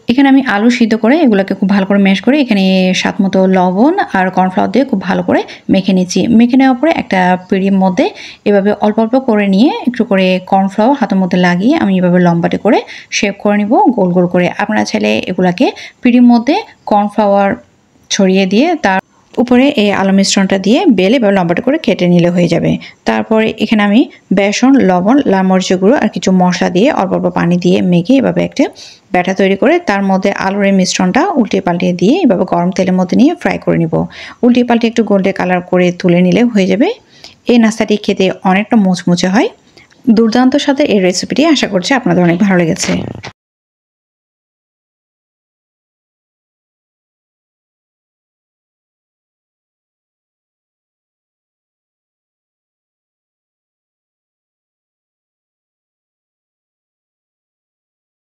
এখানে আমি আলু সিদ্ধ করে এগুলোকে খুব ভালো করে ম্যাশ করে এখানে স্বাদ মতো লবণ আর কর্নফ্লাওয়ার দিয়ে খুব ভালো করে মেখে নিচ্ছি। মেখে নেওয়ার পরে একটা পিঁড়ির মধ্যে এভাবে অল্প অল্প করে নিয়ে একটু করে কর্নফ্লাওয়ার হাতের মধ্যে লাগিয়ে আমি এভাবে লম্বাটে করে শেপ করে নিব গোল গোল করে। আপনারা চাইলে এগুলাকে পিঁড়ির মধ্যে কর্নফ্লাওয়ার ছড়িয়ে দিয়ে তার উপরে এই আলু মিশ্রণটা দিয়ে বেলে বা লম্বাটে করে কেটে নিলে হয়ে যাবে। তারপরে এখানে আমি বেসন, লবণ, লাল মরিচের গুঁড়ো আর কিছু মশলা দিয়ে অল্প অল্প পানি দিয়ে মেখে এভাবে একটা ব্যাটা তৈরি করে তার মধ্যে আলুর এই মিশ্রণটা উল্টিয়ে পাল্টিয়ে দিয়ে এভাবে গরম তেলের মধ্যে নিয়ে ফ্রাই করে নিব। উল্টিয়ে পাল্টিয়ে একটু গোল্ডেন কালার করে তুলে নিলে হয়ে যাবে। এই নাস্তাটি খেতে অনেকটা মুচমুচে হয়। দুর্দান্ত স্বাদের এই রেসিপিটি আশা করছি আপনাদের অনেক ভালো লেগেছে।